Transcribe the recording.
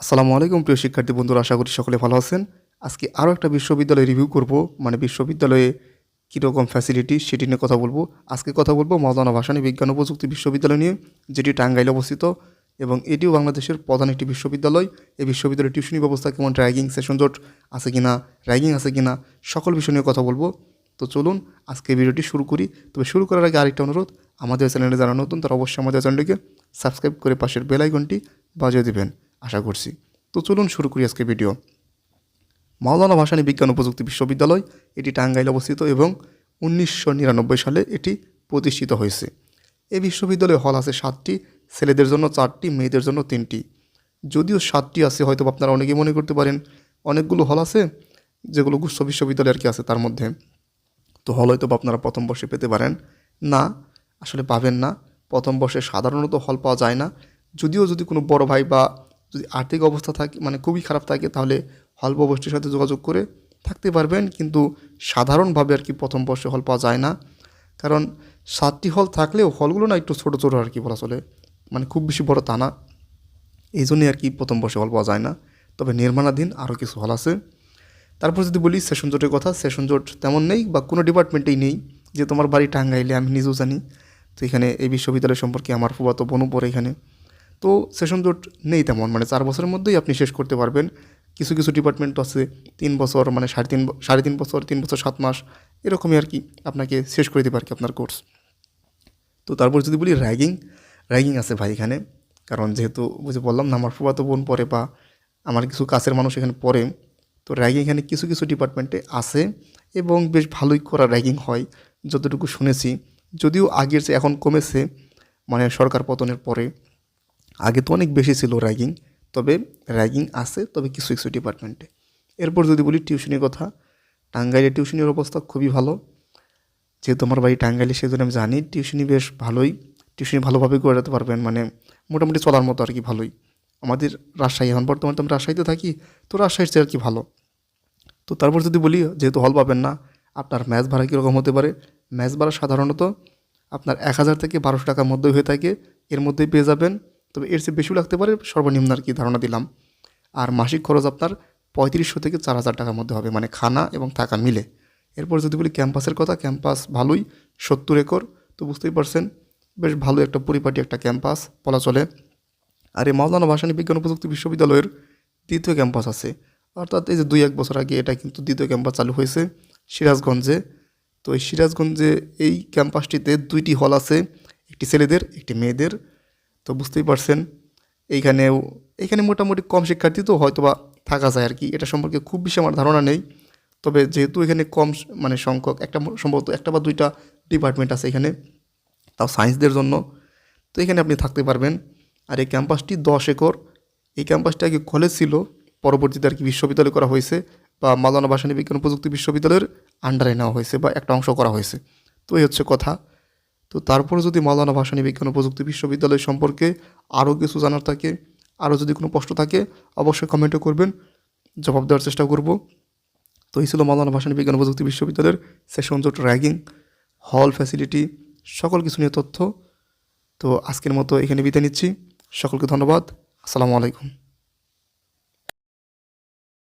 আসসালামু আলাইকুম প্রিয় শিক্ষার্থী বন্ধুরা, আশা করি সকলে ভালো আছেন। আজকে আরও একটা বিশ্ববিদ্যালয় রিভিউ করব, মানে বিশ্ববিদ্যালয়ে কীরকম ফ্যাসিলিটি সেটি নিয়ে কথা বলবো। আজকে কথা বলবো মাওলানা ভাসানী বিজ্ঞান ও প্রযুক্তি বিশ্ববিদ্যালয় নিয়ে, যেটি টাঙ্গাইলে অবস্থিত এবং এটিও বাংলাদেশের প্রধান একটি বিশ্ববিদ্যালয়। এই বিশ্ববিদ্যালয়ের টিউশনি ব্যবস্থা কেমন, র্যাগিং সেশন জট আছে কিনা, র্যাগিং আছে কিনা, সকল বিষয় নিয়ে কথা বলবো। তো চলুন আজকে ভিডিওটি শুরু করি। তবে শুরু করার আগে আরেকটা অনুরোধ, আমাদের চ্যানেলে যারা নতুন তারা অবশ্যই আমাদের চ্যানেলটিকে সাবস্ক্রাইব করে পাশের বেল আইকনটি বাজিয়ে দেবেন আশা করছি। তো চলুন শুরু করি আজকে ভিডিও। মাওলানা ভাসানী বিজ্ঞান ও প্রযুক্তি বিশ্ববিদ্যালয় এটি টাঙ্গাইলে অবস্থিত এবং 1999 সালে এটি প্রতিষ্ঠিত হয়েছে। এই বিশ্ববিদ্যালয়ে হল আছে 7টি, ছেলেদের জন্য 4টি, মেয়েদের জন্য 3টি। যদিও 7টি আছে, হয়তো আপনারা অনেকেই মনে করতে পারেন অনেকগুলো হল আছে যেগুলো গুচ্ছ বিশ্ববিদ্যালয় আর কি আছে তার মধ্যে, তো হল হয়তো আপনারা প্রথম বর্ষে পেতে পারেন। না, আসলে পাবেন না। প্রথম বর্ষে সাধারণত হল পাওয়া যায় না। যদিও যদি কোনো বড় ভাই বা যদি আর্থিক অবস্থা থাকে, মানে খুবই খারাপ থাকে, তাহলে হল প্রবোস্টের সাথে যোগাযোগ করে থাকতে পারবেন, কিন্তু সাধারণভাবে আর কি প্রথম বর্ষে হল পাওয়া যায় না। কারণ 7টি হল থাকলেও হলগুলো না একটু ছোটো ছোটো আর কি বলা চলে, মানে খুব বেশি বড় তা না। এই জন্যই আর কি প্রথম বর্ষে হল পাওয়া যায় না। তবে নির্মাণাধীন আরও কিছু হল আছে। তারপর যদি বলি সেশন জোটের কথা, সেশন জোট তেমন নেই বা কোনো ডিপার্টমেন্টেই নেই। যে তোমার বাড়ি টাঙ্গাইলে আমি নিজেও জানি, তো এখানে এই বিশ্ববিদ্যালয় সম্পর্কে আমার ফুফাতো বোনও পড়ে এখানে। তো সেশন জোট নেই তেমন, মানে 4 বছরের মধ্যেই আপনি শেষ করতে পারবেন। কিছু কিছু ডিপার্টমেন্ট আছে 3 বছর, মানে সাড়ে তিন বছর, 3 বছর 7 মাস এরকমই আর কি আপনাকে শেষ করে দেবে আর কি আপনার কোর্স। তো তারপর যদি বলি র্যাগিং, র্যাগিং আছে ভাই এখানে। কারণ যেহেতু বুঝে বললাম না আমার ফুফাতো বোন পড়ে বা আমার কিছু কাছের মানুষ এখানে পড়ে, তো র্যাগিং এখানে কিছু কিছু ডিপার্টমেন্টে আছে এবং বেশ ভালোই করা র্যাগিং হয় যতটুকু শুনেছি। যদিও আগের চেয়ে এখন কমেছে, মানে সরকার পতনের পরে। আগে তো অনেক বেশি ছিল র্যাগিং, তবে র্যাগিং আছে, তবে কিছু কিছু ডিপার্টমেন্টে। এরপর যদি বলি টিউশনির কথা, টাঙ্গাইলে টিউশনির অবস্থা খুবই ভালো। যেহেতু আমার বাড়ি টাঙ্গাইলে সেজন্য আমি জানি টিউশনি বেশ ভালোই, টিউশনি ভালোভাবে করে যেতে পারবেন, মানে মোটামুটি চলার মতো আর কি ভালোই। আমাদের রাজশাহী, এখন বর্তমানে তো আমি রাজশাহীতে থাকি, তো রাজশাহীর চেয়ে আর কি ভালো। তো তারপর যদি বলি, যেহেতু হল পাবেন না, আপনার ম্যাচ ভাড়া কীরকম হতে পারে। ম্যাচ ভাড়া সাধারণত আপনার 1000 থেকে 1200 টাকার মধ্যেই হয়ে থাকে, এর মধ্যেই পেয়ে যাবেন। তবে এর চেয়ে বেশিও লাগতে পারে, সর্বনিম্ন আর কি ধারণা দিলাম। আর মাসিক খরচ আপনার 3500 থেকে 4000 টাকার মধ্যে হবে, মানে খানা এবং থাকা মিলে। এরপর যদি বলি ক্যাম্পাসের কথা, ক্যাম্পাস ভালোই, 70 একর, তো বুঝতেই পারছেন বেশ ভালো একটা পরিপাটি একটা ক্যাম্পাস বলা চলে। আর এই মাওলানা ভাসানী বিজ্ঞান ও প্রযুক্তি বিশ্ববিদ্যালয়ের দ্বিতীয় ক্যাম্পাস আছে, অর্থাৎ এই যে 2-1 বছর আগে এটা কিন্তু দ্বিতীয় ক্যাম্পাস চালু হয়েছে সিরাজগঞ্জে। তো এই সিরাজগঞ্জে এই ক্যাম্পাসটিতে 2টি হল আছে, একটি ছেলেদের একটি মেয়েদের। তো বুঝতেই পারছেন এইখানে মোটামুটি কম শিক্ষার্থী, তো হয়তো বা থাকা যায় আর কি। এটা সম্পর্কে খুব বেশি আমার ধারণা নেই। তবে যেহেতু এখানে কম মানে সংখ্যক, সম্ভবত 1 বা 2টা ডিপার্টমেন্ট আছে এখানে, তাও সায়েন্সদের জন্য, তো এখানে আপনি থাকতে পারবেন। আর এই ক্যাম্পাসটি 10 একর। এই ক্যাম্পাসটি আগে কলেজ ছিল, পরবর্তীতে আর কি বিশ্ববিদ্যালয় করা হয়েছে, বা মাওলানা ভাসানী বিজ্ঞান ও প্রযুক্তি বিশ্ববিদ্যালয়ের আন্ডারে নেওয়া হয়েছে বা একটা অংশ করা হয়েছে। তো এই হচ্ছে কথা। তো তারপরে যদি মাওলানা ভাসানী বিজ্ঞান ও প্রযুক্তি বিশ্ববিদ্যালয় সম্পর্কে আরও কিছু জানার থাকে, আরও যদি কোনো প্রশ্ন থাকে, অবশ্যই কমেন্টে করবেন, জবাব দেওয়ার চেষ্টা করব। তো এই ছিল মাওলানা ভাসানী বিজ্ঞান ও প্রযুক্তি বিশ্ববিদ্যালয়ের সেশন জট, র্যাগিং, হল ফ্যাসিলিটি, সকল কিছু নিয়ে তথ্য। তো আজকের মতো এখানে বিদায় নিচ্ছি। সকলকে ধন্যবাদ। আসসালামু আলাইকুম।